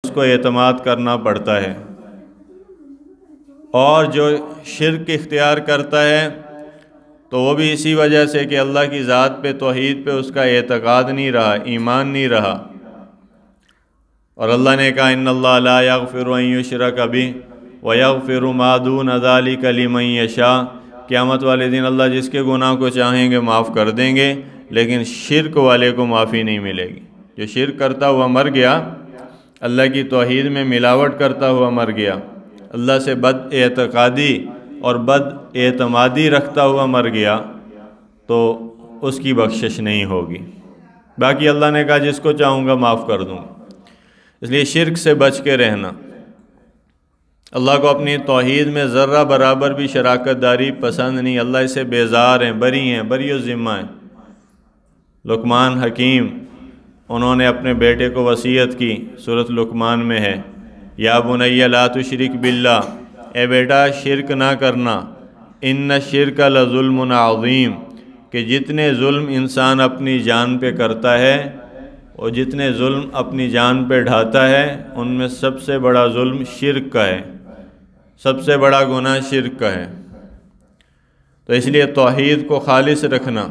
اس کو اعتماد کرنا پڑتا ہے، اور جو شرک اختیار کرتا ہے تو وہ بھی اسی وجہ سے کہ اللہ کی ذات پہ، توحید پہ اس کا اعتقاد نہیں رہا، ایمان نہیں رہا۔ اور اللہ نے کہا ان اللہ لا یغفر ان یشرک بہ ویغفر ما دون ذلک لمن یشاء، قیامت والے دن اللہ جس کے گناہ کو چاہیں گے معاف کر دیں گے، لیکن شرک والے کو معافی نہیں ملے گی۔ جو شرک کرتا ہوا مر گیا، اللہ کی توحید میں ملاوٹ کرتا ہوا مر گیا، اللہ سے بد اعتقادی اور بد اعتمادی رکھتا ہوا مر گیا، تو اس کی بخشش نہیں ہوگی۔ باقی اللہ نے کہا جس کو چاہوں گا معاف کر دوں، اس لیے شرک سے بچ کے رہنا۔ اللہ کو اپنی توحید میں ذرہ برابر بھی شراکت داری پسند نہیں، اللہ اسے بیزار ہیں، بری الذمہ ہیں۔ لقمان حکیم، انہوں نے اپنے بیٹے کو وصیت کی، سورۃ لقمان میں ہے، یا بنی لا تشرک باللہ، اے بیٹا شرک نہ کرنا، ان الشرک لظلم عظیم، کہ جتنے ظلم انسان اپنی جان پہ کرتا ہے اور جتنے ظلم اپنی جان پہ ڈھاتا ہے، ان میں سب سے بڑا ظلم شرک کا ہے، سب سے بڑا گناہ شرک کا ہے۔ تو اس لیے توحید کو خالص رکھنا۔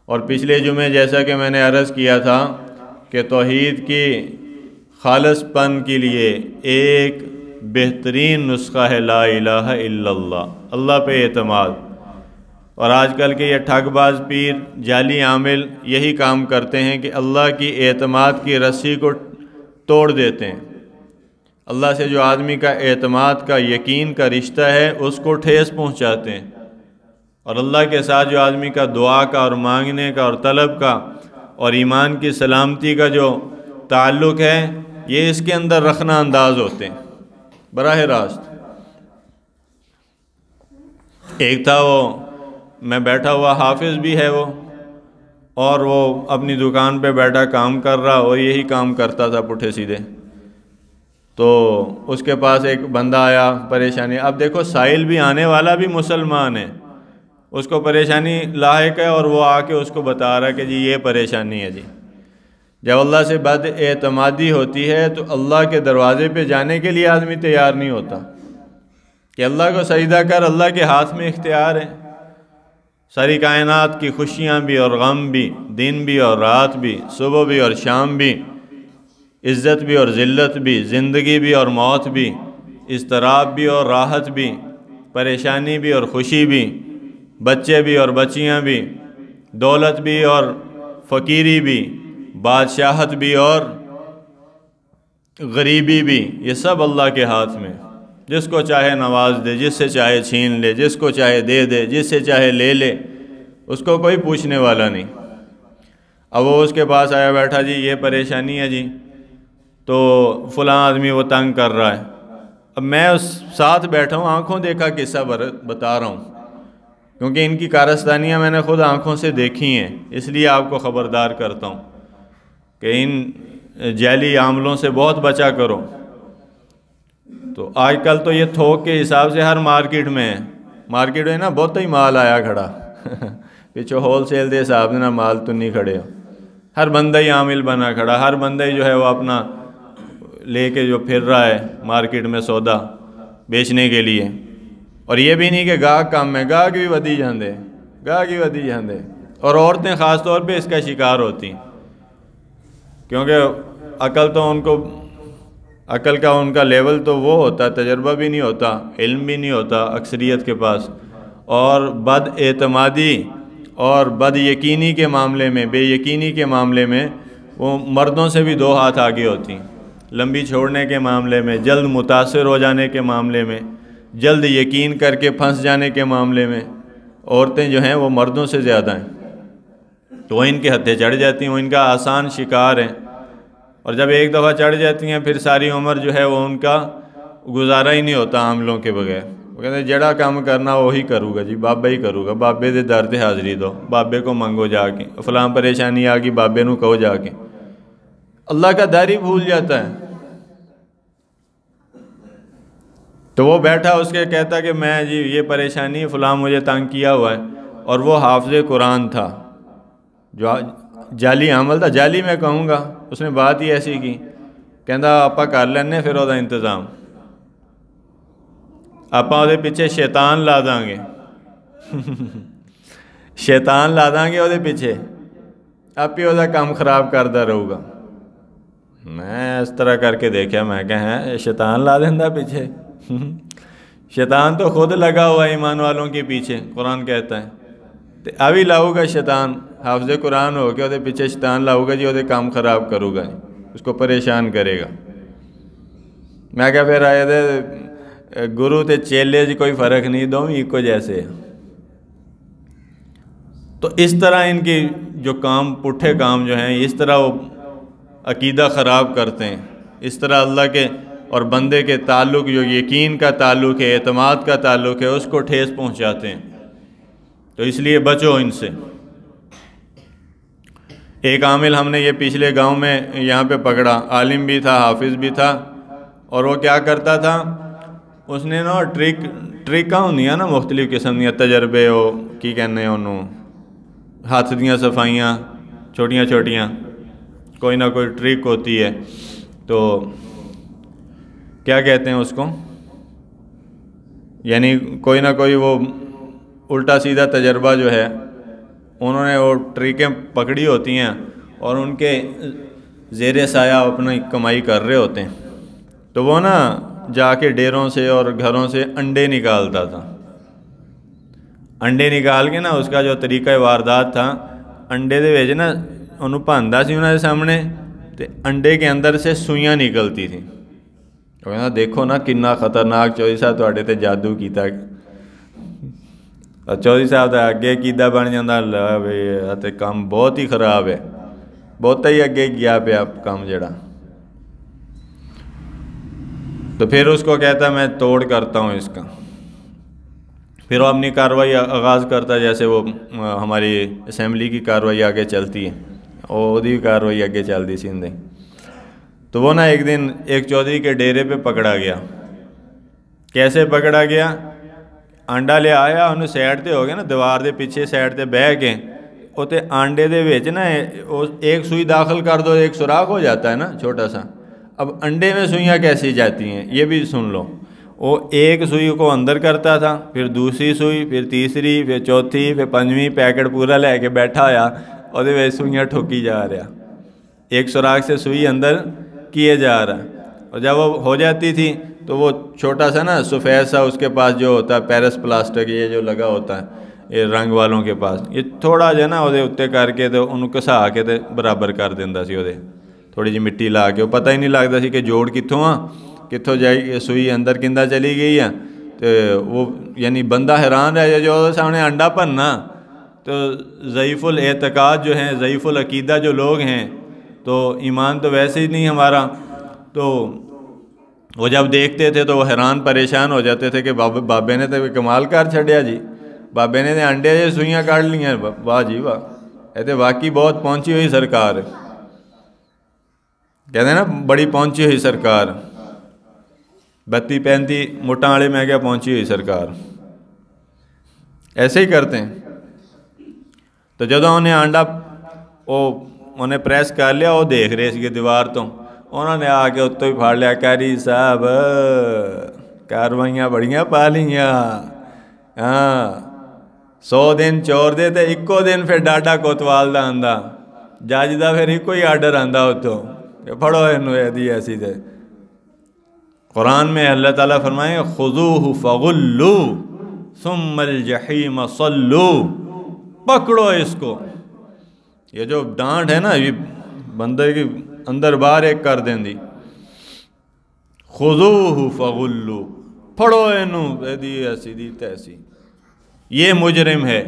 اور پچھلے جمعے جیسا کہ میں نے عرض کیا تھا کہ توحید کی خالص پن کے لیے ایک بہترین نسخہ ہے لا الہ الا اللہ، اللہ پہ اعتماد۔ اور آج کل کے یہ ٹھگ باز پیر، جعلی عامل یہی کام کرتے ہیں کہ اللہ کی اعتماد کی رسی کو توڑ دیتے ہیں، اللہ سے جو آدمی کا اعتماد کا، یقین کا رشتہ ہے اس کو ٹھیس پہنچاتے ہیں، اور اللہ کے ساتھ جو آدمی کا دعا کا اور مانگنے کا اور طلب کا اور ایمان کی سلامتی کا جو تعلق ہے، یہ اس کے اندر رخنہ انداز ہوتے ہیں براہ راست۔ ایک تھا وہ، میں بیٹھا ہوا، حافظ بھی ہے وہ، اور وہ اپنی دکان پہ بیٹھا کام کر رہا، اور یہی کام کرتا تھا پٹھے سیدھے۔ تو اس کے پاس ایک بندہ آیا، پریشانی، اب دیکھو سائل بھی آنے والا بھی مسلمان ہے، اس کو پریشانی لاحق ہے، اور وہ آ کے اس کو بتا رہا ہے کہ جی یہ پریشانی ہے جی۔ جب اللہ سے بد اعتمادی ہوتی ہے تو اللہ کے دروازے پہ جانے کے لیے آدمی تیار نہیں ہوتا کہ اللہ کو سجدہ کر، اللہ کے ہاتھ میں اختیار ہے، ساری کائنات کی خوشیاں بھی اور غم بھی، دن بھی اور رات بھی، صبح بھی اور شام بھی، عزت بھی اور ذلت بھی، زندگی بھی اور موت بھی، اضطراب بھی اور راحت بھی، پریشانی بھی اور خوشی بھی، بچے بھی اور بچیاں بھی، دولت بھی اور فقیری بھی، بادشاہت بھی اور غریبی بھی، یہ سب اللہ کے ہاتھ میں۔ جس کو چاہے نواز دے، جس سے چاہے چھین لے، جس کو چاہے دے دے، جس سے چاہے لے لے، اس کو کوئی پوچھنے والا نہیں۔ اب وہ اس کے پاس آیا، بیٹھا جی یہ پریشانی ہے جی، تو فلاں آدمی وہ تنگ کر رہا ہے۔ اب میں اس ساتھ بیٹھا ہوں، آنکھوں دیکھا قصہ بتا رہا ہوں، کیونکہ ان کی کارستانیاں میں نے خود آنکھوں سے دیکھی ہیں، اس لیے آپ کو خبردار کرتا ہوں کہ ان جعلی عاملوں سے بہت بچا کرو۔ تو آج کل تو یہ تھوک کے حساب سے ہر مارکیٹ میں ہے، مارکیٹ میں نا بہت ہی مال آیا کھڑا پیچھے ہول سیل دے حساب سے نا مال تو نہیں کھڑے ہو، ہر بندہ ہی عامل بنا کھڑا، ہر بندہ ہی جو ہے وہ اپنا لے کے جو پھر رہا ہے مارکیٹ میں سودا بیچنے کے لیے۔ اور یہ بھی نہیں کہ گاہک کم ہے، گاہک بھی ودی جاندے، گاہک بھی ودی جاندے، اور عورتیں خاص طور پہ اس کا شکار ہوتی ہیں، کیونکہ عقل کا ان کا لیول تو وہ ہوتا، تجربہ بھی نہیں ہوتا، علم بھی نہیں ہوتا اکثریت کے پاس، اور بد اعتمادی اور بد یقینی کے معاملے میں، بے یقینی کے معاملے میں وہ مردوں سے بھی دو ہاتھ آگے ہوتی ہیں، لمبی چھوڑنے کے معاملے میں، جلد متاثر ہو جانے کے معاملے میں، جلد یقین کر کے پھنس جانے کے معاملے میں عورتیں جو ہیں وہ مردوں سے زیادہ ہیں، تو وہ ان کے ہتھے چڑھ جاتی ہیں، وہ ان کا آسان شکار ہیں، اور جب ایک دفعہ چڑھ جاتی ہیں پھر ساری عمر جو ہے وہ ان کا گزارا ہی نہیں ہوتا عاملوں کے بغیر۔ وہ کہتے ہیں جڑا کام کرنا وہی کروں گا جی، بابا ہی کروں گا، بابے دے در تے حاضری دو، بابے کو منگو جا کے، فلاں پریشانی آ گئی بابے نو کہو جا کے، اللہ کا در ہی بھول جاتا ہے۔ تو وہ بیٹھا، اس کے کہتا کہ میں جی یہ پریشانی فلاں مجھے تنگ کیا ہوا ہے، اور وہ حافظ قرآن تھا، جو جعلی عمل تھا، جعلی میں کہوں گا، اس نے بات ہی ایسی کی ਕਹਿੰਦਾ ਆਪਾਂ ਕਰ ਲੈਂਦੇ ਫਿਰ ਉਹਦਾ ਇੰਤਜ਼ਾਮ, ਆਪਾਂ ਉਹਦੇ ਪਿੱਛੇ ਸ਼ੈਤਾਨ ਲਾ ਦਾਂਗੇ ਸ਼ੈਤਾਨ ਲਾ ਦਾਂਗੇ ਉਹਦੇ ਪਿੱਛੇ, ਆਪੇ ਉਹਦਾ ਕੰਮ ਖਰਾਬ ਕਰਦਾ ਰਹੂਗਾ। ਮੈਂ ਇਸ ਤਰ੍ਹਾਂ ਕਰਕੇ ਦੇਖਿਆ, ਮੈਂ کہا ہے شیطان لا دینا پیچھے شیطان تو خود لگا ہوا ہے ایمان والوں کے پیچھے، قرآن کہتا ہے تو ابھی لاؤ گا شیطان، حافظ قرآن ہو کے وہ پیچھے شیطان لاؤ گا جی، وہ کام خراب کرو گا، اس کو پریشان کرے گا۔ میں کہا پھر آئے تھے گرو تے چیلے جی کوئی فرق نہیں، دونوں ایک کو جیسے۔ تو اس طرح ان کی جو کام پٹھے کام جو ہیں، اس طرح وہ عقیدہ خراب کرتے ہیں، اس طرح اللہ کے اور بندے کے تعلق جو یقین کا تعلق ہے، اعتماد کا تعلق ہے، اس کو ٹھیس پہنچاتے ہیں۔ تو اس لیے بچو ان سے۔ ایک عامل ہم نے یہ پچھلے گاؤں میں یہاں پہ پکڑا، عالم بھی تھا، حافظ بھی تھا، اور وہ کیا کرتا تھا، اس نے نا ٹرکاں ہوندیاں نا مختلف قسم دیا تجربے، ہو کی کہنے انہوں، ہاتھ دیاں صفائیاں چھوٹیاں چھوٹیاں، کوئی نہ کوئی ٹرک ہوتی ہے، تو کیا کہتے ہیں اس کو، یعنی کوئی نہ کوئی وہ الٹا سیدھا تجربہ جو ہے، انہوں نے وہ ٹرکیں پکڑی ہوتی ہیں اور ان کے زیر سایہ اپنی کمائی کر رہے ہوتے ہیں۔ تو وہ نا جا کے ڈیروں سے اور گھروں سے انڈے نکالتا تھا، انڈے نکال کے نا اس کا جو طریقہ واردات تھا، انڈے دے ویچ نا انہوں پاندا سی انہوں نے سامنے، تے انڈے کے اندر سے سوئیاں نکلتی تھیں۔ وہ کہنا دیکھو نا کنا خطرناک چودھری صاحب تواڈے تے جادو کیتا، اور چودھری صاحب دا اگے کیدا بن جاندہ، اللہ بھئی تے کام بہت ہی خراب ہے، بہت ہی اگے گیا پہ آپ کام جڑا۔ تو پھر اس کو کہتا میں توڑ کرتا ہوں اس کا، پھر وہ اپنی کارروائی آغاز کرتا، جیسے وہ ہماری اسمبلی کی کارروائی آگے چلتی ہے، وہ دی کارروائی آگے چلتی سندھے۔ تو وہ نا ایک دن ایک چودھری کے ڈیرے پہ پکڑا گیا۔ کیسے پکڑا گیا؟ آنڈا لے آیا، انہوں سیڈ تے ہو گیا نا، دیوار دے پیچھے سیڈ تے بہ کے، وہ تے آنڈے دے ویچ نا ایک سوئی داخل کر دو، ایک سوراخ ہو جاتا ہے نا چھوٹا سا۔ اب انڈے میں سوئیاں کیسی جاتی ہیں یہ بھی سن لو۔ وہ ایک سوئی کو اندر کرتا تھا، پھر دوسری سوئی، پھر تیسری، پھر چوتھی، پھر پنجویں، پیکٹ پورا لے کے بیٹھا ہوا، اور سوئیاں ٹھوکی جا رہا، ایک سوراخ سے سوئی اندر کیے جا رہا۔ اور جب وہ ہو جاتی تھی تو وہ چھوٹا سا نا سفید سا اس کے پاس جو ہوتا ہے پیرس پلاسٹک، یہ جو لگا ہوتا ہے یہ رنگ والوں کے پاس، یہ تھوڑا جو ہے نا وہ اتنے کر کے تو انہوں کسا کے تو برابر کر دینا سی، وہ تھوڑی جی مٹی لا کے، وہ پتہ ہی نہیں لگتا سی کہ جوڑ کتوں کتوں جائی، سوئی اندر کندہ چلی گئی ہے۔ تو وہ یعنی بندہ حیران رہ جو سامنے انڈا بننا۔ تو ضعیف الاعتقاد جو ہیں، ضعیف العقیدہ جو لوگ ہیں، تو ایمان تو ویسے ہی نہیں ہمارا، تو وہ جب دیکھتے تھے تو وہ حیران پریشان ہو جاتے تھے کہ بابے نے تو کمال کر چھڑیا جی، بابے نے انڈے جی سوئیاں کاٹ لی ہیں، واہ جی واہ، یہ تو واقعی بہت پہنچی ہوئی سرکار ہے، کہتے ہیں نا بڑی پہنچی ہوئی سرکار، 32-35 مٹاں والے میں کیا پہنچی ہوئی سرکار، ایسے ہی کرتے ہیں۔ تو جدوں انہیں آنڈا انہیں پریس کر لیا، وہ دیکھ رہے سی دیوار تو، انہوں نے آ کے اتوں ہی پھاڑ لیا، قاری صاحب کاروائیاں بڑیاں پا لیاں، ہاں 100 دن چور دے تے ایکو دن پھر ڈاڈا کوتوال دا آندا، جج دا پھر ایکو ہی آرڈر آندا اتوں کہ پڑھو انہوں ایدی ایسی دے۔ قرآن میں اللہ تعالیٰ فرمائیں خذوہ فغلو ثم الجحیم صلو، پکڑو اس کو۔ یہ جو ڈانٹ ہے نا یہ بندے کی اندر باہر ایک کر دیں دی، خذوہ فغلو، پھڑو انہوں ایدی ایسی دی تیسی، یہ مجرم ہے،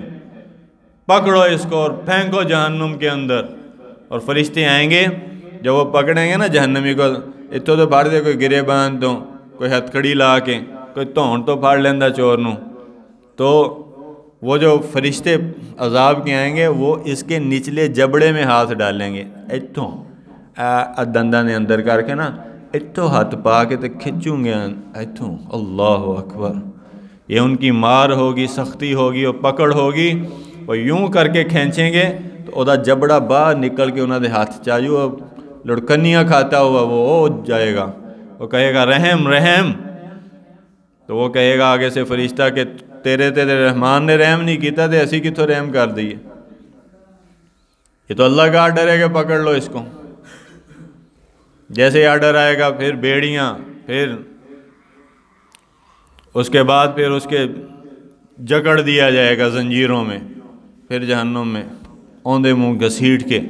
پکڑو اس کو اور پھینکو جہنم کے اندر۔ اور فرشتے آئیں گے جب وہ پکڑیں گے نا جہنمی کو، اتوں تو پھاڑ دے، کوئی گرے باندھ دو، کوئی ہتھ کڑی لا کے، کوئی تون تو پھاڑ لیندہ چور نو، تو وہ جو فرشتے عذاب کے آئیں گے وہ اس کے نچلے جبڑے میں ہاتھ ڈالیں گے، اتوں دندہ نے اندر کر کے نا، اتوں ہاتھ پا کے تو کھچوں گے اتوں، اللہ اکبر۔ یہ ان کی مار ہوگی، سختی ہوگی، اور پکڑ ہوگی، اور یوں کر کے کھینچیں گے تو وہ دا جبڑا باہر نکل کے انہوں نے ہاتھ چاہیو، لڑکنیاں کھاتا ہوا وہ ہو جائے گا، وہ کہے گا رحم رحم، تو وہ کہے گا آگے سے فرشتہ کہ تیرے رحمان نے رحم نہیں کیتا تے اسی کتوں رحم کر دیے، یہ تو اللہ کا آرڈر ہے کہ پکڑ لو اس کو۔ جیسے آرڈر آئے گا پھر بیڑیاں، پھر اس کے بعد پھر اس کے جکڑ دیا جائے گا زنجیروں میں، پھر جہنم میں اوندے منہ گھسیٹ کے۔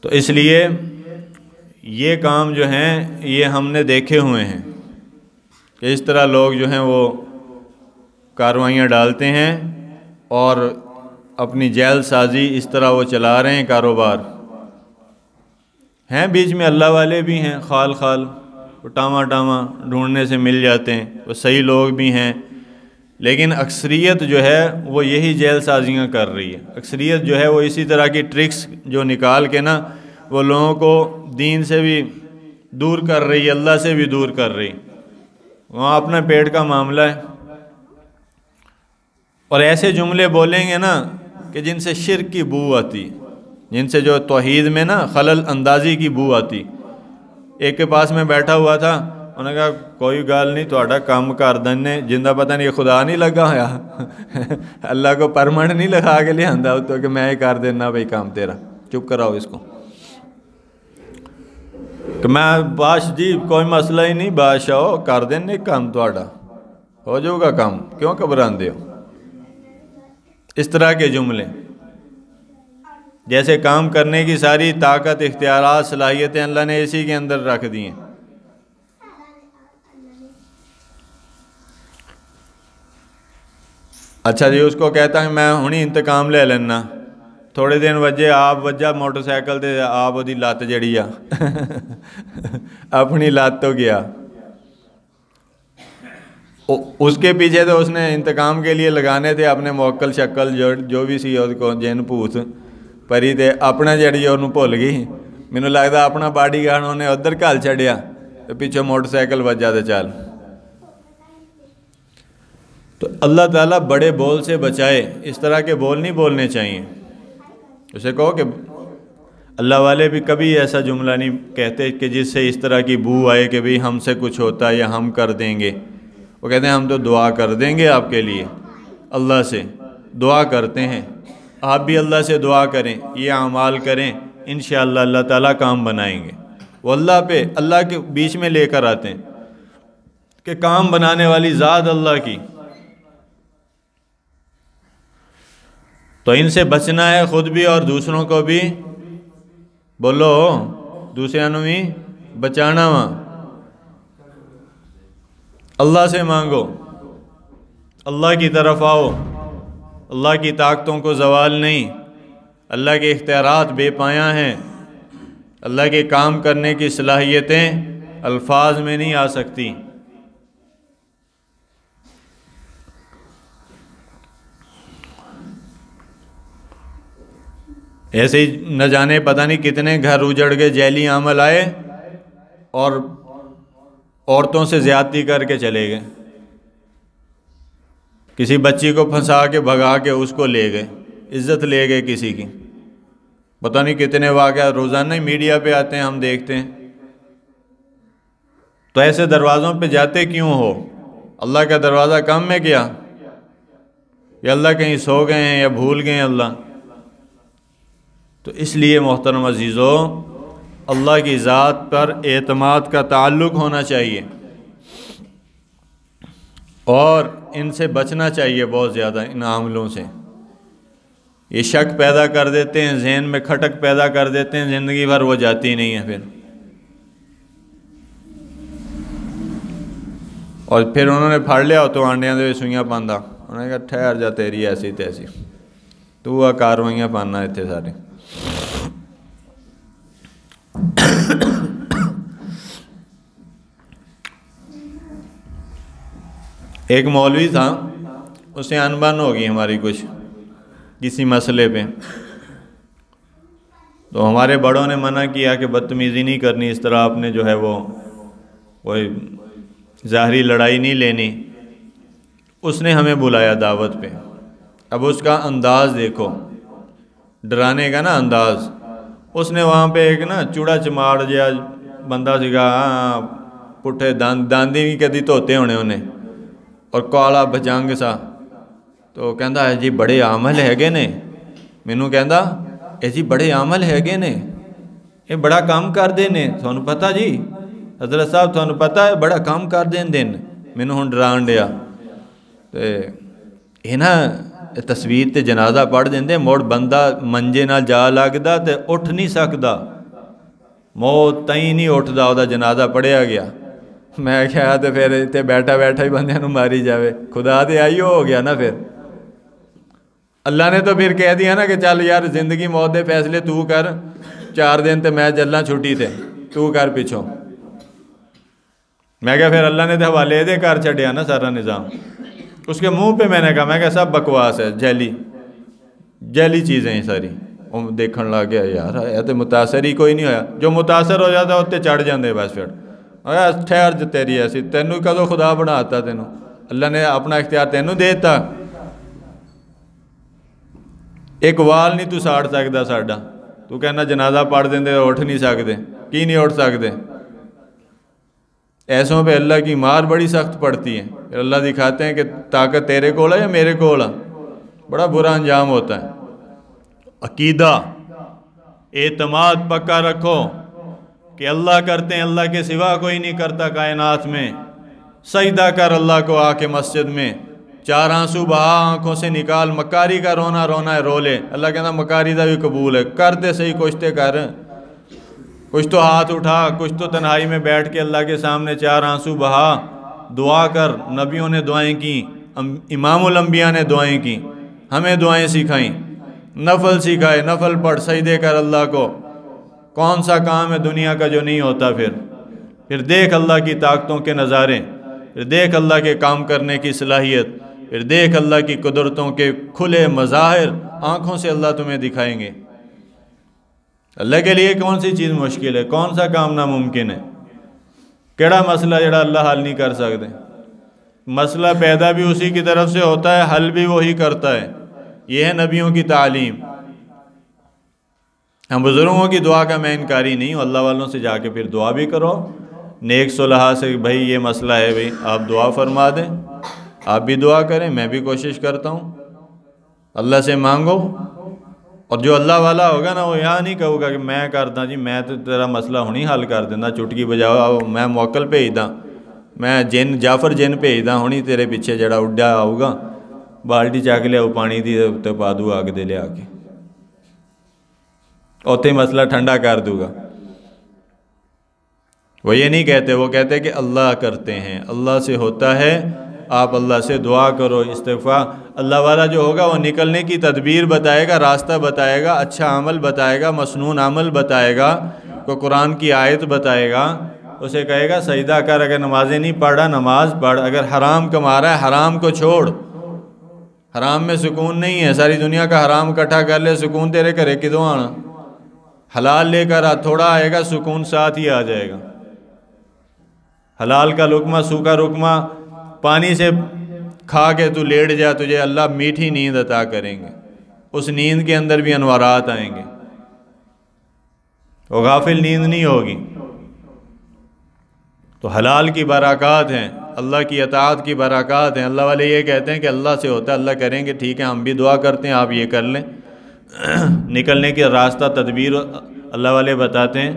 تو اس لیے یہ کام جو ہیں یہ ہم نے دیکھے ہوئے ہیں کہ اس طرح لوگ جو ہیں وہ کاروائیاں ڈالتے ہیں اور اپنی جیل سازی اس طرح وہ چلا رہے ہیں کاروبار۔ ہیں بیچ میں اللہ والے بھی ہیں، خال خال ٹاما ٹاما ڈھونڈنے سے مل جاتے ہیں، وہ صحیح لوگ بھی ہیں، لیکن اکثریت جو ہے وہ یہی جیل سازیاں کر رہی ہے۔ اکثریت جو ہے وہ اسی طرح کی ٹرکس جو نکال کے نا وہ لوگوں کو دین سے بھی دور کر رہی ہے، اللہ سے بھی دور کر رہی، وہاں اپنا پیٹ کا معاملہ ہے۔ اور ایسے جملے بولیں گے نا کہ جن سے شرک کی بو آتی، جن سے جو توحید میں نا خلل اندازی کی بو آتی۔ ایک کے پاس میں بیٹھا ہوا تھا، انہوں نے کہا کوئی گال نہیں، تھوڑا کام کردن نے جندہ پتہ نہیں خدا نہیں لگا ہوا اللہ کو پرمنٹ نہیں لگا کے لے آندا تو کہ میں ہی کر دینا بھائی کام تیرا، چپ کراؤ اس کو۔ کہ میں باش جی کوئی مسئلہ ہی نہیں، بادشاہ ہو کر دینے کام تھوڑا ہو جاؤ گا کام، کیوں گھبراندے ہو؟ اس طرح کے جملے جیسے کام کرنے کی ساری طاقت، اختیارات، صلاحیتیں اللہ نے اسی کے اندر رکھ دی ہیں۔ اچھا جی اس کو کہتا ہے میں ہونی انتقام لے لینا، تھوڑے دن وجہ آپ وجہ موٹر سائیکل دے آپ وہ لت جڑی آ اپنی لت تو گیا، اس کے پیچھے تو اس نے انتقام کے لیے لگانے تھے اپنے موکل شکل جو بھی سی اس کو جن پوت پری تے اپنا جڑی انہوں بھول گئی، مینوں لگتا اپنا باڈی گارڈ انہیں ادھر گھل چھڑیا تو پیچھے موٹر سائیکل وجہ تے چل۔ تو اللہ تعالیٰ بڑے بول سے بچائے، اس طرح کے بول نہیں بولنے چاہیے۔ اسے کہو کہ اللہ والے بھی کبھی ایسا جملہ نہیں کہتے کہ جس سے اس طرح کی بو آئے کہ بھئی ہم سے کچھ ہوتا ہے یا ہم کر دیں گے۔ وہ کہتے ہیں ہم تو دعا کر دیں گے آپ کے لیے، اللہ سے دعا کرتے ہیں، آپ بھی اللہ سے دعا کریں، یہ اعمال کریں، انشاءاللہ اللہ تعالیٰ کام بنائیں گے۔ وہ اللہ کے بیچ میں لے کر آتے ہیں کہ کام بنانے والی ذات اللہ کی۔ تو ان سے بچنا ہے خود بھی اور دوسروں کو بھی، بولو دوسروں بھی بچانا وا۔ اللہ سے مانگو، اللہ کی طرف آؤ، اللہ کی طاقتوں کو زوال نہیں، اللہ کے اختیارات بے پایاں ہیں، اللہ کے کام کرنے کی صلاحیتیں الفاظ میں نہیں آ سکتی۔ ایسے ہی نہ جانے پتہ نہیں کتنے گھر اجڑ کے جیلی عمل آئے اور عورتوں سے زیادتی کر کے چلے گئے، کسی بچی کو پھنسا کے بھگا کے اس کو لے گئے، عزت لے گئے کسی کی، پتہ نہیں کتنے واقعات روزانہ ہی میڈیا پہ آتے ہیں ہم دیکھتے ہیں۔ تو ایسے دروازوں پہ جاتے کیوں ہو؟ اللہ کا دروازہ کم ہے کیا؟ یا اللہ کہیں سو گئے ہیں یا بھول گئے ہیں اللہ؟ تو اس لیے محترم عزیزو اللہ کی ذات پر اعتماد کا تعلق ہونا چاہیے اور ان سے بچنا چاہیے بہت زیادہ، ان عاملوں سے۔ یہ شک پیدا کر دیتے ہیں، ذہن میں کھٹک پیدا کر دیتے ہیں، زندگی بھر وہ جاتی نہیں ہے پھر۔ اور پھر انہوں نے پھاڑ لیا تو آنڈیاں دے سوئیاں پاندہ، انہوں نے کہا ٹھہر جا تیری ایسی تیسی، تو آ کاروائیاں پانا اتنے سارے۔ ایک مولوی تھا، اسے انبن ہو گئی ہماری کچھ کسی مسئلے پہ، تو ہمارے بڑوں نے منع کیا کہ بدتمیزی نہیں کرنی، اس طرح آپ نے جو ہے وہ کوئی ظاہری لڑائی نہیں لینی۔ اس نے ہمیں بلایا دعوت پہ، اب اس کا انداز دیکھو، ڈرانے کا نا انداز، اس نے وہاں پہ ایک نا چوڑا چماڑ جہا بندہ سگا، ہاں پٹھے داندی بھی کدی دھوتے ہونے انہیں، اور کالا بجنگ سا، تو کہندا ہے جی بڑے عامل ہے نے، مینوں کہندا اے جی بڑے عامل ہے نے، یہ بڑا کام کرتے ہیں، تھانوں پتہ جی حضرت صاحب تھانوں پتہ ہے بڑا کام کر دیں، مینوں ہن ڈران ڈیا تے یہ نا تصویر تے جنازہ پڑھ دیں، مڑ بندہ منجے نال جا لگدا تے اٹھ نہیں سکدا، موت تائیں نہیں اٹھدا، وہ جنازہ پڑھیا گیا۔ میں کہا تے پھر اتنے بیٹھا بیٹھا ہی بندے نوں ماری جاوے، خدا تے آئیو ہو گیا نا۔ پھر اللہ نے تو پھر کہہ دیا نا کہ چل یار زندگی موت دے فیصلے تو کر، 4 دن تے میں چلنا چھٹی تے، تو کر پیچھوں۔ میں کہا پھر اللہ نے تو حوالے دے کر چھڈیا نا سارا نظام۔ اس کے منہ پہ میں نے کہا سب بکواس ہے، جیلی چیزیں ہیں ساری۔ وہ دیکھن لگ گیا یار یہ تو متاثر ہی کوئی نہیں ہویا، جو متاثر ہو جاتا اتنے چڑھ جاندے بس۔ پھر ٹھہر جو تیری ایسی، تینوں کدو خدا بناتا، تینوں اللہ نے اپنا اختیار تینوں دیتا، ایک وال نہیں تو ساڑ سکتا ساڈا، تو کہنا جنازہ پڑھ دیں اٹھ نہیں سکتے، کی نہیں اٹھ سکتے؟ ایسوں پہ اللہ کی مار بڑی سخت پڑتی ہے، پھر اللہ دکھاتے ہیں کہ طاقت تیرے کول ہے یا میرے کول ہے، بڑا برا انجام ہوتا ہے۔ عقیدہ اعتماد پکا رکھو کہ اللہ کرتے ہیں، اللہ کے سوا کوئی نہیں کرتا کائنات میں۔ سجدہ کر اللہ کو آ کے مسجد میں، 4 آنسو بہا آنکھوں سے نکال، مکاری کا رونا رونا ہے رو لے، اللہ کہنا مکاری دا بھی قبول ہے، کرتے صحیح کچھ تے کر، کچھ تو ہاتھ اٹھا، کچھ تو تنہائی میں بیٹھ کے اللہ کے سامنے 4 آنسو بہا، دعا کر۔ نبیوں نے دعائیں کی، امام الانبیاء نے دعائیں کی، ہمیں دعائیں سکھائیں، نفل سکھائے، نفل پڑھ، سجدے کر اللہ کو۔ کون سا کام ہے دنیا کا جو نہیں ہوتا؟ پھر دیکھ اللہ کی طاقتوں کے نظارے، پھر دیکھ اللہ کے کام کرنے کی صلاحیت، پھر دیکھ اللہ کی قدرتوں کے کھلے مظاہر، آنکھوں سے اللہ تمہیں دکھائیں گے۔ اللہ کے لیے کون سی چیز مشکل ہے؟ کون سا کام ناممکن ہے؟ کیڑا مسئلہ جڑا اللہ حل نہیں کر سکتے؟ مسئلہ پیدا بھی اسی کی طرف سے ہوتا ہے، حل بھی وہی کرتا ہے۔ یہ ہے نبیوں کی تعلیم۔ ہم بزرگوں کی دعا کا میں انکاری نہیں ہوں، اللہ والوں سے جا کے پھر دعا بھی کرو نیک صلحاء سے، بھائی یہ مسئلہ ہے، بھائی آپ دعا فرما دیں، آپ بھی دعا کریں، میں بھی کوشش کرتا ہوں، اللہ سے مانگو۔ اور جو اللہ والا ہوگا نا، وہ یہاں نہیں کہوں گا کہ میں کرتا جی میں تو تیرا مسئلہ ہونی حل کر دینا، چٹکی بجاؤ، میں موکل بھیج دا، میں جعفر جن بھیج دا ہونی تیرے پیچھے جڑا اڈیا آؤ گا، بالٹی چک لیا پانی دی تے پا دو اگ دے لیا کے، اوتھے مسئلہ ٹھنڈا کر دوں گا۔ وہ یہ نہیں کہتے، وہ کہتے کہ اللہ کرتے ہیں، اللہ سے ہوتا ہے، آپ اللہ سے دعا کرو، استغفار۔ اللہ والا جو ہوگا وہ نکلنے کی تدبیر بتائے گا، راستہ بتائے گا، اچھا عمل بتائے گا، مسنون عمل بتائے گا، کوئی قرآن کی آیت بتائے گا، اسے کہے گا سجدہ کر، اگر نمازیں نہیں پڑھ رہا نماز پڑھ، اگر حرام کما رہا ہے حرام کو چھوڑ، حرام میں سکون نہیں ہے، ساری دنیا کا حرام اکٹھا کر لے، سکون تیرے گھرے کدوں آنا؟ حلال لے کر آ، تھوڑا آئے گا سکون ساتھ ہی آ جائے گا۔ حلال کا لقمہ، سوکھا لقمہ پانی سے کھا کے تو لیٹ جا، تجھے اللہ میٹھی نیند عطا کریں گے، اس نیند کے اندر بھی انوارات آئیں گے، وہ غافل نیند نہیں ہوگی۔ تو حلال کی برکات ہیں، اللہ کی اطاعت کی برکات ہیں۔ اللہ والے یہ کہتے ہیں کہ اللہ سے ہوتا ہے، اللہ کریں گے، ٹھیک ہے ہم بھی دعا کرتے ہیں، آپ یہ کر لیں۔ نکلنے کی راستہ تدبیر اللہ والے بتاتے ہیں،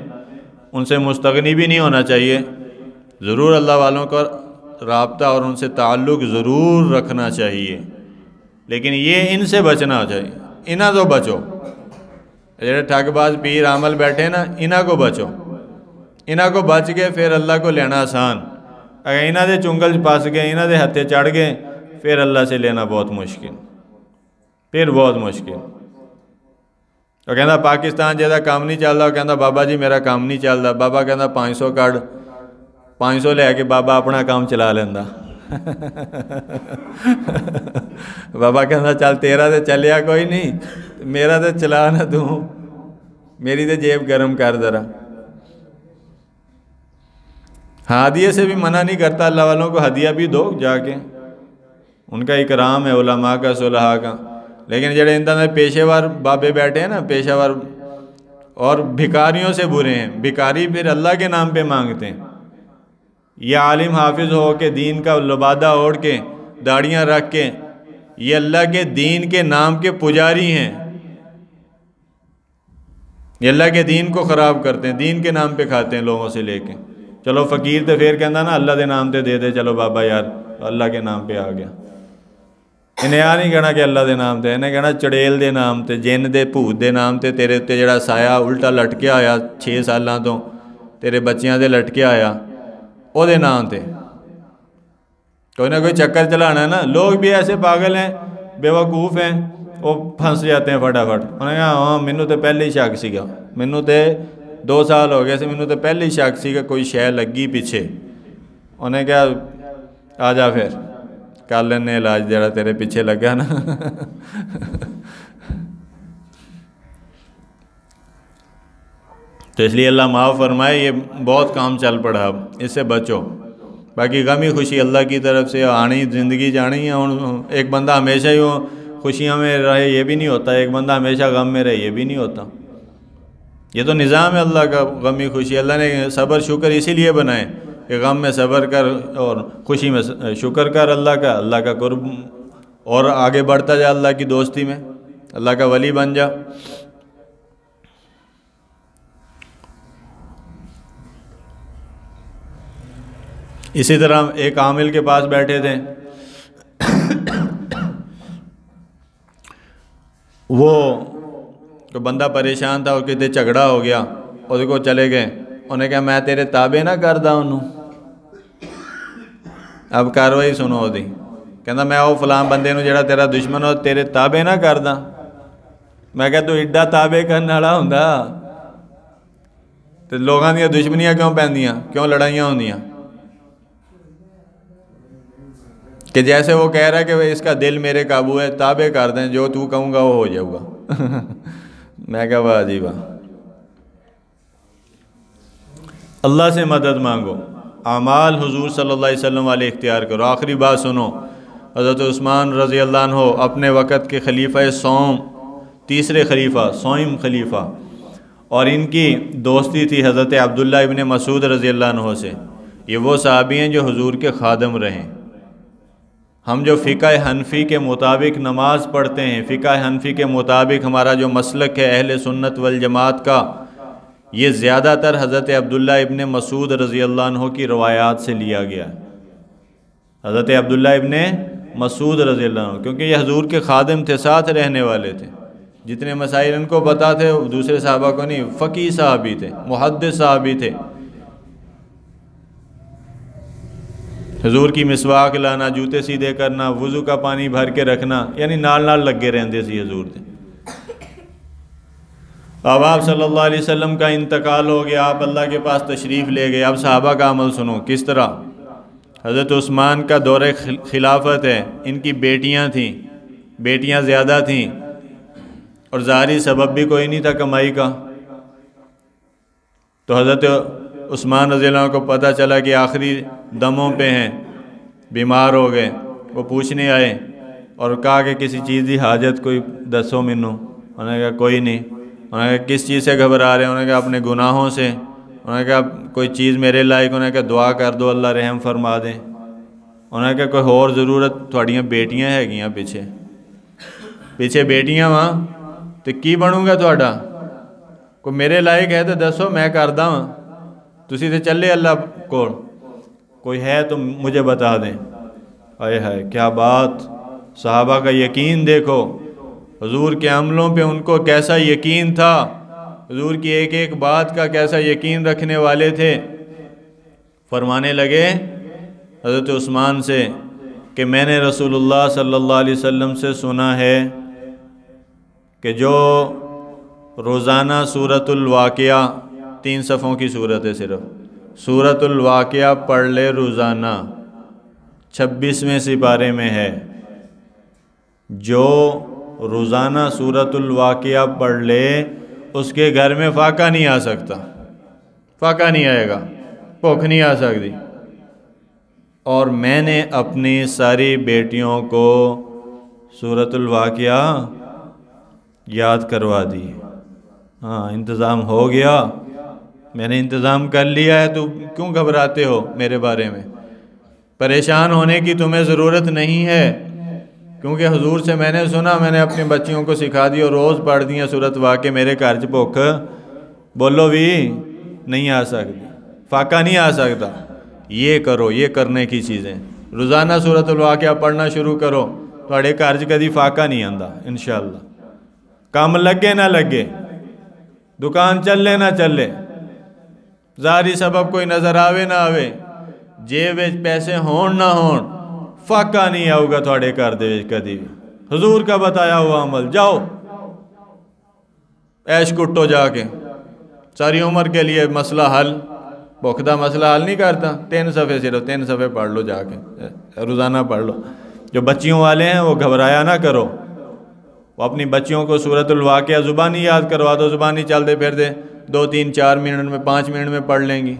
ان سے مستغنی بھی نہیں ہونا چاہیے، ضرور اللہ والوں کا رابطہ اور ان سے تعلق ضرور رکھنا چاہیے، لیکن یہ ان سے بچنا چاہیے، انہاں تو بچو، جڑے ٹھگ باز پیر عامل بیٹھے نا، انہاں کو بچو، انہاں کو بچ گئے پھر اللہ کو لینا آسان، اگر انہاں دے چنگل پاس گئے، انہاں دے ہتھے چڑھ گئے، پھر اللہ سے لینا بہت مشکل، پھر بہت مشکل۔ وہ کہنا پاکستان جیسا کام نہیں چل رہا، وہ کہنا بابا جی میرا کام نہیں چل رہا، بابا کہنا 500 کڈ، 500 لے کے بابا اپنا کام چلا لینا۔ بابا کہنا چل تیرا تو چلیا کوئی نہیں، میرا تو چلا نہ تو، میری تو جیب گرم کر ذرا۔ ہدیے سے بھی منع نہیں کرتا، اللہ والوں کو ہدیہ بھی دو جا کے، ان کا اکرام ہے علماء کا، صلحاء کا، لیکن جڑے اندر پیشے ور بابے بیٹھے ہیں نا، پیشہ ور اور بھکاریوں سے برے ہیں. بھکاری پھر اللہ کے نام پہ مانگتے ہیں. یہ عالم حافظ ہو کے دین کا لبادہ اوڑھ کے داڑیاں رکھ کے یہ اللہ کے دین کے نام کے پجاری ہیں. یہ اللہ کے دین کو خراب کرتے ہیں, دین کے نام پہ کھاتے ہیں لوگوں سے لے کے. چلو فقیر تے پھر کہندا نا اللہ دے نام تے دے دے, چلو بابا یار اللہ کے نام پہ آ گیا. انہیں آ نہیں کہنا کہ اللہ دے نام تے, انہیں کہنا چڑیل دے نام تے, جن دے بھوت دے نام تے تیرے تے جڑا سایہ الٹا لٹکیا آیا 6 سالاں تو تیرے بچیاں دے لٹکیا آیا او دے نام تے کوئی نہ کوئی چکر چلانا ہے نا. لوگ بھی ایسے پاگل ہیں, بیوقوف ہیں, وہ پھنس جاتے ہیں فٹافٹ. انہیں کہا ہاں مینوں تے پہلے ہی شک سیگا, مینوں تے 2 سال ہو گئے سے, مینوں تے پہلے ہی شک سیگا کوئی شے لگی پیچھے. انہیں کہا آ جا پھر کر لینے علاج جڑا تیرے پیچھے لگا نا. تو اس لیے اللہ معاف فرمائے, یہ بہت کام چل پڑا, اب اس سے بچو. باقی غمی خوشی اللہ کی طرف سے آنی, زندگی جانی ہے. ایک بندہ ہمیشہ ہی خوشیوں میں رہے یہ بھی نہیں ہوتا, ایک بندہ ہمیشہ غم میں رہے یہ بھی نہیں ہوتا. یہ تو نظام ہے اللہ کا, غمی خوشی. اللہ نے صبر شکر اسی لیے بنائے کہ غم میں صبر کر اور خوشی میں شکر کر اللہ کا قرب, اور آگے بڑھتا جا اللہ کی دوستی میں, اللہ کا ولی بن جا. اسی طرح ایک عامل کے پاس بیٹھے تھے, وہ بندہ پریشان تھا, وہ کہتے جھگڑا ہو گیا, اس کو چلے گئے. انہیں کہا میں تیرے تابع نہ کردا انہوں, اب کاروائی سنو دی. کہندا میں وہ فلاں بندے نو جڑا تیرا دشمن ہو تیرے تابع نہ کردا. میں کہا تو ایڈا تابع کرنے والا ہوندا تے لوگاں دیاں دشمنیاں کیوں پیندیاں, کیوں لڑائیاں ہوندیاں؟ کہ جیسے وہ کہہ رہا ہے کہ اس کا دل میرے قابو ہے, تابع کر دیں, جو تو کہوں گا وہ ہو جاؤ گا. میں کہا واہ جی واہ. اللہ سے مدد مانگو, اعمال حضور صلی اللہ علیہ وسلم والے اختیار کرو. آخری بات سنو, حضرت عثمان رضی اللہ عنہ اپنے وقت کے خلیفہ سوم, تیسرے خلیفہ, سوئم خلیفہ, اور ان کی دوستی تھی حضرت عبداللہ ابن مسعود رضی اللہ عنہ سے. یہ وہ صحابی ہیں جو حضور کے خادم رہیں. ہم جو فقہ حنفی کے مطابق نماز پڑھتے ہیں, فقہ حنفی کے مطابق ہمارا جو مسلک ہے اہل سنت والجماعت کا, یہ زیادہ تر حضرت عبداللہ ابن مسعود رضی اللہ عنہ کی روایات سے لیا گیا ہے. حضرت عبداللہ ابن مسعود رضی اللہ عنہ, کیونکہ یہ حضور کے خادم تھے, ساتھ رہنے والے تھے. جتنے مسائل ان کو پتہ تھے دوسرے صحابہ کو نہیں. فقیہ صحابی تھے, محدث صحابی تھے. حضور کی مسواک لانا, جوتے سیدھے کرنا, وضو کا پانی بھر کے رکھنا, یعنی نال نال لگے رہندے سی حضور دے. اب آپ صلی اللہ علیہ وسلم کا انتقال ہو گیا, آپ اللہ کے پاس تشریف لے گئے. اب صحابہ کا عمل سنو کس طرح. حضرت عثمان کا دور خلافت ہے, ان کی بیٹیاں تھیں, بیٹیاں زیادہ تھیں, اور ظاہری سبب بھی کوئی نہیں تھا کمائی کا. تو حضرت عثمان رضی اللہ عنہ کو پتہ چلا کہ آخری دموں پہ ہیں, بیمار ہو گئے. وہ پوچھنے آئے اور کہا کہ کسی چیز کی حاجت کوئی دسو مینوں. انہوں نے کہا کوئی نہیں. انہوں نے کہا کس چیز سے گھبرا رہے ہیں؟ انہوں نے کہا اپنے گناہوں سے. انہوں نے کہا کوئی چیز میرے لائق. انہوں نے کہا دعا کر دو اللہ رحم فرما دیں. انہوں نے کہا کوئی اور ضرورت؟ تھوڑیاں بیٹیاں ہے گیاں پیچھے بیٹیاں وہاں تو کی بنوں گا تھوڑا؟ کوئی میرے لائق ہے تو دسو میں کردا ہاں. تسی تے چلے اللہ کو, کوئی ہے تو مجھے بتا دیں. آئے ہائے کیا بات. صحابہ کا یقین دیکھو, حضور کے عملوں پہ ان کو کیسا یقین تھا, حضور کی ایک ایک بات کا کیسا یقین رکھنے والے تھے. فرمانے لگے حضرت عثمان سے کہ میں نے رسول اللہ صلی اللہ علیہ وسلم سے سنا ہے کہ جو روزانہ سورۃ الواقعہ, 3 صفوں کی صورت ہے صرف, سورۃ الواقعہ پڑھ لے روزانہ, 26ویں سپارے میں ہے. جو روزانہ سورۃ الواقعہ پڑھ لے اس کے گھر میں فاقہ نہیں آ سکتا, فاقہ نہیں آئے گا, بھوک نہیں آ سکتی. اور میں نے اپنی ساری بیٹیوں کو سورۃ الواقعہ یاد کروا دی. ہاں انتظام ہو گیا، میں نے انتظام کر لیا ہے، تو کیوں گھبراتے ہو میرے بارے میں؟ پریشان ہونے کی تمہیں ضرورت نہیں ہے، کیونکہ حضور سے میں نے سنا، میں نے اپنے بچیوں کو سکھا دی اور روز پڑھ دیا سورت واقع میرے گھر چ بھوک بولو بھی نہیں آ سکتی، فاقہ نہیں آ سکتا۔ یہ کرو، یہ کرنے کی چیزیں، روزانہ سورت الواقعہ پڑھنا شروع کرو، تھوڑے گھر چ کدی فاقہ نہیں آندا انشاءاللہ۔ کام لگے نہ لگے، دکان چلے نہ چلے، ظاہری سبب کوئی نظر آوے نہ آوے، جیب وچ پیسے ہون نہ ہون، فاقہ نہیں آؤ گا تھوڑے گھر دے وچ کدی بھی۔ حضور کا بتایا ہوا عمل، جاؤ عیش کٹو جا کے، ساری عمر کے لیے مسئلہ حل۔ بھوک دا مسئلہ حل نہیں کرتا، 3 صفحے صرف 3 صفحے پڑھ لو جا کے، روزانہ پڑھ لو۔ جو بچیوں والے ہیں وہ گھبرایا نہ کرو، وہ اپنی بچیوں کو سورت الواقعہ زبانی یاد کروا دو، زبانی چلتے پھرتے 2 3 4 منٹ میں 5 منٹ میں پڑھ لیں گی۔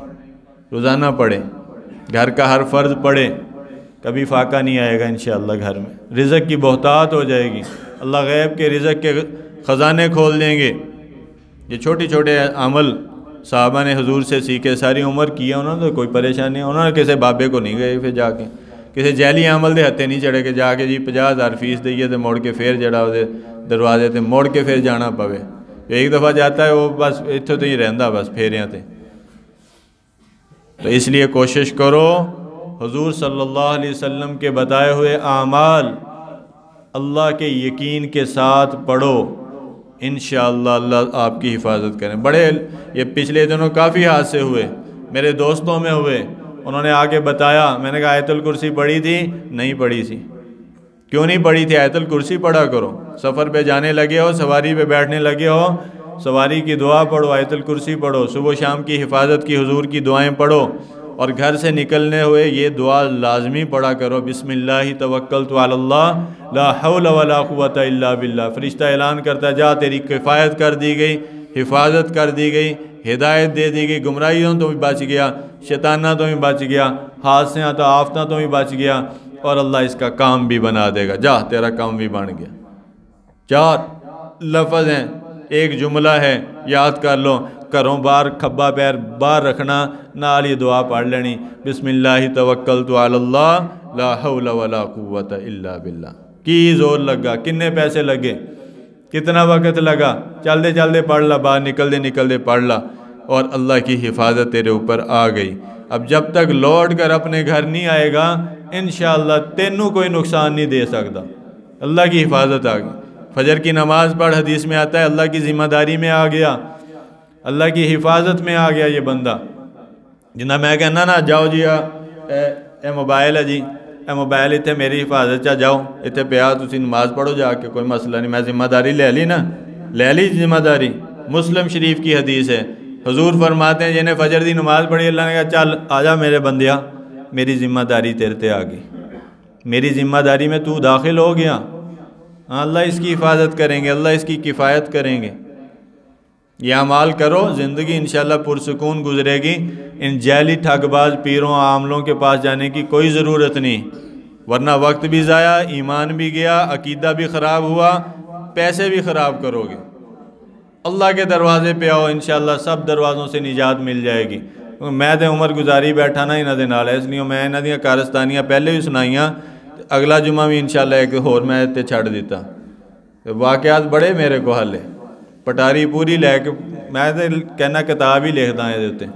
روزانہ پڑھیں، گھر کا ہر فرض پڑھیں، کبھی فاقہ نہیں آئے گا انشاءاللہ گھر میں، رزق کی بہتات ہو جائے گی، اللہ غیب کے رزق کے خزانے کھول دیں گے۔ یہ چھوٹے چھوٹے عمل صحابہ نے حضور سے سیکھے، ساری عمر کیا، انہوں نے کوئی پریشانی نہیں، انہوں نے کسی بابے کو نہیں گئے پھر جا کے کسی جیلی عمل دے ہتھے نہیں چڑھے کہ جا کے جی 50,000 فیس دئیے تو موڑ کے پھر جڑا دے دروازے تے موڑ کے پھر جانا پوے۔ ایک دفعہ جاتا ہے وہ بس اتھوں تو ہی رہندا بس پھیریاں تے۔ تو اس لیے کوشش کرو حضور صلی اللہ علیہ وسلم کے بتائے ہوئے اعمال اللہ کے یقین کے ساتھ پڑھو، انشاءاللہ اللہ آپ کی حفاظت کریں۔ بڑے یہ پچھلے دنوں کافی حادثے ہوئے، میرے دوستوں میں ہوئے، انہوں نے آگے بتایا، میں نے کہا آیت الکرسی پڑھی تھی؟ نہیں پڑھی تھی۔ کیوں نہیں پڑھی تھی؟ آیت الکرسی پڑھا کرو، سفر پہ جانے لگے ہو، سواری پہ بیٹھنے لگے ہو، سواری کی دعا پڑھو، آیت الکرسی پڑھو، صبح شام کی حفاظت کی حضور کی دعائیں پڑھو، اور گھر سے نکلنے ہوئے یہ دعا لازمی پڑھا کرو، بسم اللہ توکلت علی اللہ لا حول ولا قوت الا باللہ۔ فرشتہ اعلان کرتا ہے جا تیری کفایت کر دی گئی، حفاظت کر دی گئی، ہدایت دے دی گئی، گمراہیوں تو بھی بچ گیا، شیطانہ تو بھی بچ گیا، حادثیاں تو آفتاں تو بھی بچ گیا، اور اللہ اس کا کام بھی بنا دے گا، جا تیرا کام بھی بن گیا۔ 4 لفظ ہیں، ایک جملہ ہے، یاد کر لو، گھروں باہر کھبا پیر باہر رکھنا، نال یہ دعا پڑھ لینی، بسم اللہ توکلت علی اللہ لا حول ولا قوت الا باللہ۔ کی زور لگا، کنے پیسے لگے، کتنا وقت لگا، چلتے چلتے پڑھ لا، باہر نکلتے نکلتے پڑھ لا، اور اللہ کی حفاظت تیرے اوپر آ گئی۔ اب جب تک لوٹ کر اپنے گھر نہیں آئے گا انشاءاللہ تینوں کوئی نقصان نہیں دے سکتا، اللہ کی حفاظت آ گئی۔ فجر کی نماز پڑھ، حدیث میں آتا ہے اللہ کی ذمہ داری میں آ گیا، اللہ کی حفاظت میں آ گیا یہ بندہ۔ جنہ میں کہنا نا جاؤ جی اے موبائل ہے جی، اے موبائل اتنے میری حفاظت چا جاؤ، اتنے پیا تسی نماز پڑھو جا کے، کوئی مسئلہ نہیں، میں ذمہ داری لے لی نا، لے لی ذمہ داری۔ مسلم شریف کی حدیث ہے، حضور فرماتے ہیں جنہیں فجر دی نماز پڑھی، اللہ نے کہا چل آجا میرے بندیا، میری ذمہ داری تیرے تے آ گئی، میری ذمہ داری میں تو داخل ہو گیا، اللہ اس کی حفاظت کریں گے، اللہ اس کی کفایت کریں گے۔ یہ اعمال کرو، زندگی انشاءاللہ پرسکون گزرے گی، ان جعلی ٹھگ باز پیروں عاملوں کے پاس جانے کی کوئی ضرورت نہیں، ورنہ وقت بھی ضائع، ایمان بھی گیا، عقیدہ بھی خراب ہوا، پیسے بھی خراب کرو گے۔ اللہ کے دروازے پہ آؤ، انشاءاللہ سب دروازوں سے نجات مل جائے گی۔ میں تے عمر گزاری بیٹھا نا انہاں دے نال، اس لیے میں انہاں دیاں کارستانیاں پہلے بھی سنائیاں، اگلا جمعہ بھی انشاءاللہ ایک ہور میں تے چھڑ دیتا۔ واقعات بڑے میرے کو حل ہے، پٹاری پوری لے کے میں تے کہنا کتاب ہی لکھدا ہے تے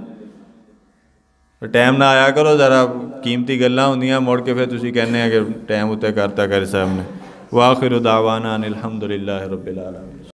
ٹائم نہ آیا کرو، ذرا قیمتی گلاں ہوندیاں، مڑ کے پھر تسی کہنے ہیں کہ ٹائم اتے کرتا کر صاحب نے۔ وآخر دعوانا ان الحمدللہ رب العالمین۔